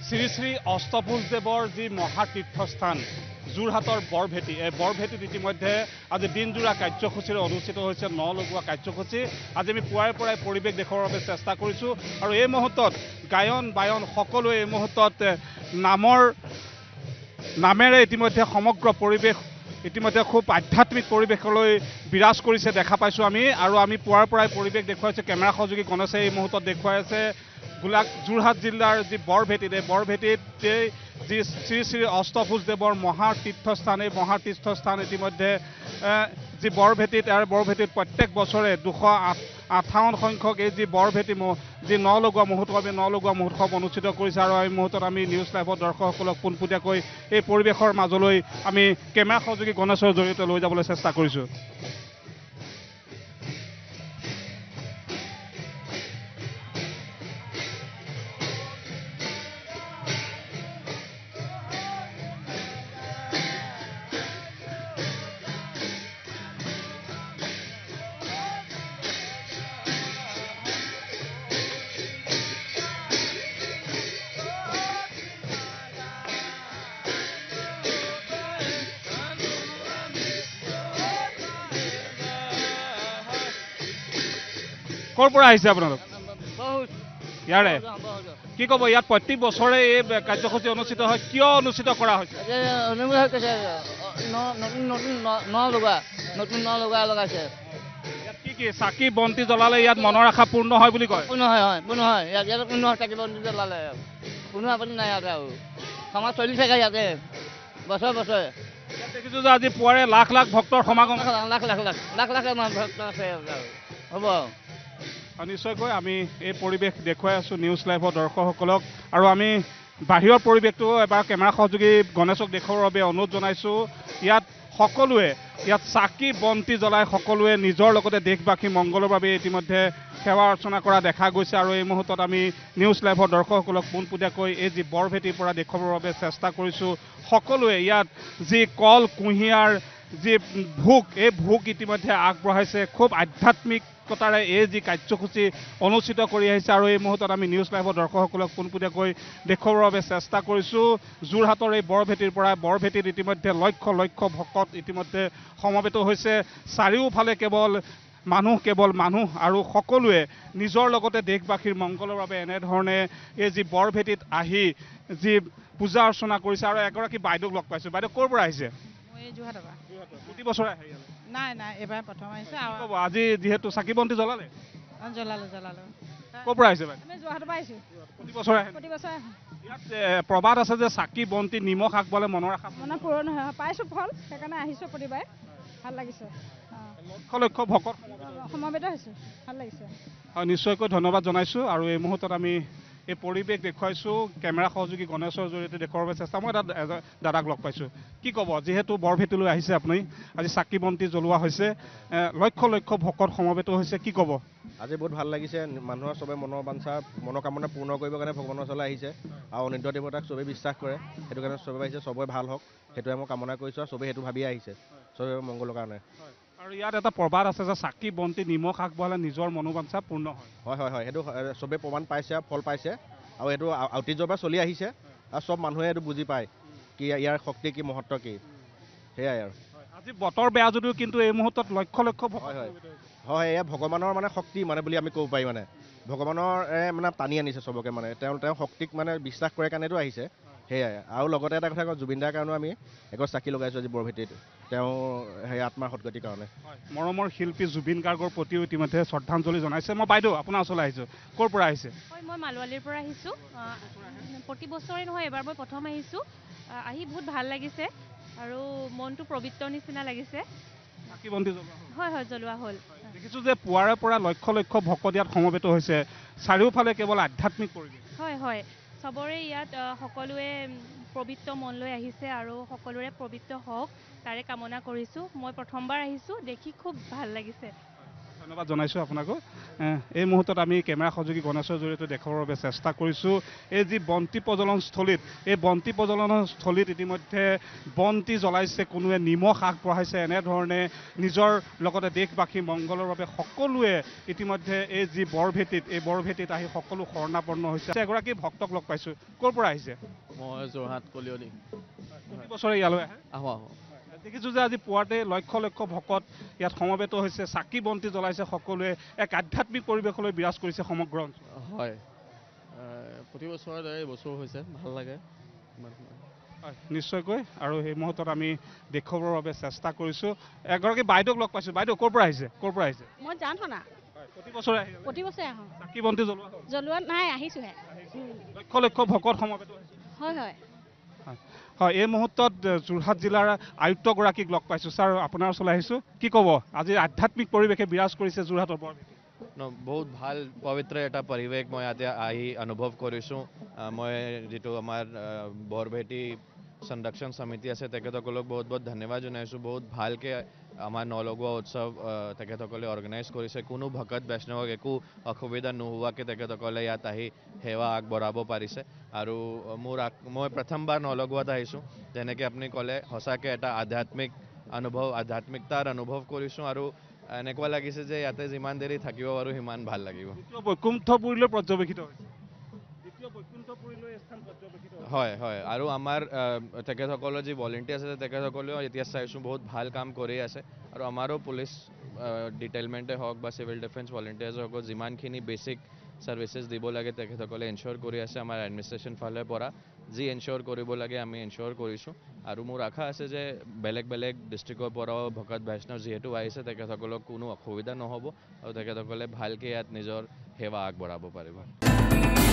শ্ৰী শ্ৰী অষ্টভুজদেৱৰ যি মহাতীৰ্থস্থান যোৰহাটৰ বৰভেটি, এই বৰভেটিত ইতিমধ্যে আজি দিনজোৰা কাৰ্যসূচীৰে অনুষ্ঠিত হৈছে ন লগোৱা কাৰ্যসূচী। আজি আমি পুৱাৰে পৰাই পৰিৱেশ দেখুৱাৰ বাবে চেষ্টা কৰিছোঁ আৰু এই মুহূৰ্তত গায়ন বায়ন সকলোৱে এই মুহূৰ্তত নামেৰে ইতিমধ্যে সমগ্ৰ পৰিৱেশ ইতিমধ্যে খুব আধ্যাত্মিক পৰিৱেশলৈ বিৰাজ কৰিছে দেখা পাইছোঁ আমি। আৰু আমি পুৱাৰ পৰাই পৰিৱেশ দেখুৱাইছোঁ, কেমেৰা সহযোগী গণেশে এই মুহূৰ্তত দেখুৱাই আছে যোৰহাট জিলাৰ যি বৰভেটিত, এই বৰভেটিত যি শ্ৰী শ্ৰী অষ্টভুজদেৱৰ মহাতীৰ্থস্থান, এই মহাতীৰ্থস্থান ইতিমধ্যে যি বৰভেটিত প্ৰত্যেক বছৰে 258 সংখ্যক এই যি বৰভেটি যি ন লগোৱা মহোৎসৱ অনুষ্ঠিত কৰিছে। আৰু এই মুহূৰ্তত আমি নিউজ লাইভৰ দৰ্শকসকলক পোনপটীয়াকৈ এই পৰিৱেশৰ মাজলৈ আমি কেমেৰা সহযোগী গণেশৰ জৰিয়তে লৈ যাবলৈ চেষ্টা কৰিছোঁ। ক'ৰ পৰা আহিছে আপোনালোক? ইয়াৰে কি ক'ব, ইয়াত প্ৰত্যেক বছৰে এই কাৰ্যসূচী অনুষ্ঠিত হয়, কিয় অনুষ্ঠিত কৰা হৈছে? নতুন ন লগাইছে। কি কি চাকি বন্তি জ্বলালে ইয়াত মনৰ আশা পূৰ্ণ হয় বুলি কয়? পূৰ্ণ হয় ইয়াত পূৰ্ণ হয়, চাকি বন্তি জ্বলালে কোনো আপত্তি নাই ইয়াতে। আৰু সমাজ চলি থাকে ইয়াতে বছৰে বছৰে। ইয়াত দেখিছোঁ যে আজি পুৱাৰে লাখ লাখ ভক্তৰ সমাগম, লাখ ভক্ত আছে হ'ব। নিশ্চয়কৈ আমি এই পৰিৱেশ দেখুৱাই আছোঁ নিউজ লাইভৰ দৰ্শকসকলক। আৰু আমি বাহিৰৰ পৰিৱেশটো এবাৰ কেমেৰা সহযোগী গণেশক দেখুৱাৰ বাবে অনুৰোধ জনাইছোঁ। ইয়াত চাকি বন্তি জ্বলাই সকলোৱে নিজৰ লগতে দেশবাসী মংগলৰ বাবে ইতিমধ্যে সেৱা অৰ্চনা কৰা দেখা গৈছে। আৰু এই মুহূৰ্তত আমি নিউজ লাইভৰ দৰ্শকসকলক পোনপটীয়াকৈ এই যি বৰভেটিৰ পৰা দেখুৱাবৰ বাবে চেষ্টা কৰিছোঁ। সকলোৱে ইয়াত যি কল কুঁহিয়াৰ যি ভোগ, এই ভোগ ইতিমধ্যে আগবঢ়াইছে। খুব আধ্যাত্মিকতাৰে এই যি কাৰ্যসূচী অনুষ্ঠিত কৰি আহিছে। আৰু এই মুহূৰ্তত আমি নিউজ লাইভৰ দৰ্শকসকলক পোনপটীয়াকৈ দেখুৱাবৰ বাবে চেষ্টা কৰিছোঁ। যোৰহাটৰ এই বৰভেটিত ইতিমধ্যে লক্ষ লক্ষ ভকত ইতিমধ্যে সমবেত হৈছে। চাৰিওফালে কেৱল মানুহ আৰু সকলোৱে নিজৰ লগতে দেশবাসীৰ মংগলৰ বাবে এনেধৰণে এই যি বৰভেটিত আহি যি পূজা অৰ্চনা কৰিছে। আৰু এগৰাকী বাইদেউক লগ পাইছোঁ। বাইদেউ ক'ৰ পৰা আহিছে? প্ৰতি বছৰে আহে? নাই এইবাৰ প্ৰথম আহিছে। আজি যিহেতু চাকি বন্তি জ্বলালে? জ্বলালো। ক'ৰ পৰা আহিছে বাইদেউ? আমি যোৰহাটৰ পৰা আহিছোঁ। প্ৰতি বছৰে আহে? ইয়াত প্ৰবাদ আছে যে চাকি বন্তি নিমখ আগবঢ়ালে মনৰ আশা পূৰণ হয়। পাইছোঁ ফল, সেইকাৰণে আহিছোঁ প্ৰতিবাৰে। ভাল লাগিছে। লক্ষ লক্ষ ভকত সমবেত হৈছোঁ, ভাল লাগিছে। হয়, নিশ্চয়কৈ ধন্যবাদ জনাইছোঁ। আৰু এই মুহূৰ্তত আমি এই পৰিৱেশ দেখুৱাইছোঁ কেমেৰা সহযোগী গণেশৰ জৰিয়তে দেখুৱাৰ বাবে চেষ্টা। মই দাদাক লগ পাইছোঁ। কি ক'ব, যিহেতু বৰভেটিলৈ আহিছে আপুনি, আজি চাকি বন্তি জ্বলোৱা হৈছে, লক্ষ লক্ষ ভকত সমবেত হৈছে, কি ক'ব? আজি বহুত ভাল লাগিছে। মানুহৰ চবে মনোকামনা পূৰ্ণ কৰিবৰ কাৰণে ভগৱানৰ ওচৰলৈ আহিছে। আৰু অনিত্য দেৱতাক চবেই বিশ্বাস কৰে, সেইটো কাৰণে চবে আহিছে, চবৰে ভাল হওক সেইটোৱে মই কামনা কৰিছোঁ। আৰু চবেই সেইটো ভাবিয়ে আহিছে চবে মংগলৰ কাৰণে। আৰু ইয়াত এটা প্ৰবাদ আছে যে চাকি বন্তি নিমখ আগবঢ়ালে নিজৰ মনোবাঞ্ছা পূৰ্ণ হয়। হয়, সেইটো চবেই প্ৰমাণ পাইছে, ফল পাইছে। আৰু এইটো ঐতিহ্যৰ পৰা চলি আহিছে। আৰু চব মানুহে এইটো বুজি পায় কি ইয়াৰ শক্তি কি, মহত্ব কি। সেয়াই আৰু আজি বতৰ বেয়া যদিও কিন্তু এই মুহূৰ্তত লক্ষ লক্ষ হয়, এয়া ভগৱানৰ শক্তি বুলি আমি ক'ব পাৰি। ভগৱানৰ টানি আনিছে চবকে। তেওঁ শক্তিক বিশ্বাস কৰে কাৰণেতো আহিছে। সেয়াই। আৰু লগতে এটা কথা কওঁ, জুবিন দাৰ কাৰণেও আমি এগছ চাকি লগাইছোঁ আজি বৰভেটিত, তেওঁ সেই আত্মাৰ সদ্গতিৰ কাৰণে। মৰমৰ শিল্পী জুবিন গাৰ্গৰ প্ৰতিও ইতিমধ্যে শ্ৰদ্ধাঞ্জলি জনাইছে। মই বাইদেউ আপোনাৰ ওচৰলৈ আহিছোঁ। ক'ৰ পৰা আহিছে? হয়, মই মালোৱালিৰ পৰা আহিছোঁ। প্ৰতি বছৰে নহয়, এবাৰ মই প্ৰথম আহিছোঁ। আহি বহুত ভাল লাগিছে আৰু মনটো পবিত্ৰ নিচিনা লাগিছে। চাকি বন্তি হয়, জ্বলোৱা হ'ল। দেখিছোঁ যে পুৱাৰে পৰা লক্ষ লক্ষ ভকত ইয়াত সমবেত হৈছে। চাৰিওফালে কেৱল আধ্যাত্মিক পৰিৱেশ। হয়, চবৰে ইয়াত সকলোৱে পবিত্ৰ মন লৈ আহিছে আৰু সকলোৰে পবিত্ৰ হওক তাৰে কামনা কৰিছোঁ। মই প্ৰথমবাৰ আহিছোঁ, দেখি খুব ভাল লাগিছে। ধন্যবাদ জনাইছোঁ আপোনাকো এই মুহূৰ্তত আমি কেমেৰা সহযোগী গণেশৰ জৰিয়তে দেখুৱাবৰ বাবে চেষ্টা কৰিছোঁ এই যি বন্তি প্ৰজ্বলনস্থলীত এই বন্তি প্ৰজ্বলনস্থলীত ইতিমধ্যে বন্তি জ্বলাইছে কোনোৱে নিমখ আগবঢ়াইছে এনেধৰণে নিজৰ লগতে দেশবাসী মংগলৰ বাবে সকলোৱে ইতিমধ্যে এই যি বৰভেটিত এই বৰভেটিত আহি সকলো শৰণাপন্ন হৈছে এগৰাকী ভক্তক লগ পাইছোঁ ক'ৰ পৰা আহিছে মই যোৰহাট কলিয়নি প্ৰতি বছৰে ইয়ালৈ আহে আহোঁ আহোঁ দেখিছোঁ যে আজি পুৱাতে লক্ষ লক্ষ ভকত ইয়াত সমবেত হৈছে চাকি বন্তি জ্বলাইছে সকলোৱে এক আধ্যাত্মিক পৰিৱেশলৈ বিৰাজ কৰিছে সমগ্ৰ অঞ্চল হয় প্ৰতি বছৰত এই বছৰ হৈছে ভাল লাগে হয় নিশ্চয়কৈ আৰু এই মুহূৰ্তত আমি দেখুৱাবৰ বাবে চেষ্টা কৰিছোঁ এগৰাকী বাইদেউক লগ পাইছোঁ বাইদেউ ক'ৰ পৰা আহিছে মই জানো না প্ৰতি বছৰে আহে প্ৰতি বছৰে আহোঁ চাকি বন্তি জ্বলোৱা হ'ল? জ্বলোৱা নাই আহিছোঁহে লক্ষ লক্ষ ভকত সমবেত হৈছে হয় হয় হয় এই মুহূৰ্তত যোৰহাট জিলাৰ আয়ুক্তগৰাকীক লগ পাইছোঁ ছাৰ আপোনাৰ ওচৰলৈ আহিছোঁ কি ক'ব আজি আধ্যাত্মিক পৰিৱেশে বিৰাজ কৰিছে যোৰহাটৰ বৰভেটি বহুত ভাল পবিত্ৰ এটা পৰিৱেশ মই ইয়াতে আহি অনুভৱ কৰিছোঁ মই যিটো আমাৰ বৰভেটি সংৰক্ষণ সমিতি আছে তেখেতসকলক বহুত বহুত ধন্যবাদ জনাইছোঁ বহুত ভালকৈ আমাৰ নলগোৱা উৎসৱ তেখেতসকলে অৰ্গেনাইজ কৰিছে কোনো ভকত বৈষ্ণৱক একো অসুবিধা নোহোৱাকৈ তেখেতসকলে ইয়াত আহি সেৱা আগবঢ়াব পাৰিছে আৰু মই প্ৰথমবাৰ নলগোৱাত আহিছোঁ যেনেকৈ আপুনি ক'লে সঁচাকৈ এটা আধ্যাত্মিক অনুভৱ আধ্যাত্মিকতাৰ অনুভৱ কৰিছোঁ আৰু এনেকুৱা লাগিছে যে ইয়াতে যিমান দেৰি থাকিব পাৰোঁ সিমান ভাল লাগিব বৈকুণ্ঠপুৰীলৈ পৰ্যবেক্ষিত হৈছে হয় হয় আৰু আমাৰ তেখেতসকলৰ যি ভলেণ্টিয়াৰ্ছ আছে তেখেতসকলেও এতিয়া চাইছোঁ বহুত ভাল কাম কৰি আছে আৰু আমাৰো পুলিচ ডিটেইলমেণ্টে হওক বা চিভিল ডিফেন্স ভলেণ্টিয়াৰ্ছে হওক যিমানখিনি বেছিক ছাৰ্ভিচেছ দিব লাগে তেখেতসকলে এনশ্যোৰ কৰি আছে আমাৰ এডমিনিষ্ট্ৰেশ্যন ফালৰ পৰা যি এনশ্যোৰ কৰিব লাগে আমি এনশ্যোৰ কৰিছোঁ আৰু মোৰ আশা আছে যে বেলেগ বেলেগ ডিষ্ট্ৰিক্টৰ পৰাও ভকত বৈষ্ণৱ যিহেতু আহিছে তেখেতসকলক কোনো অসুবিধা নহ'ব আৰু তেখেতসকলে ভালকৈ ইয়াত নিজৰ সেৱা আগবঢ়াব পাৰিব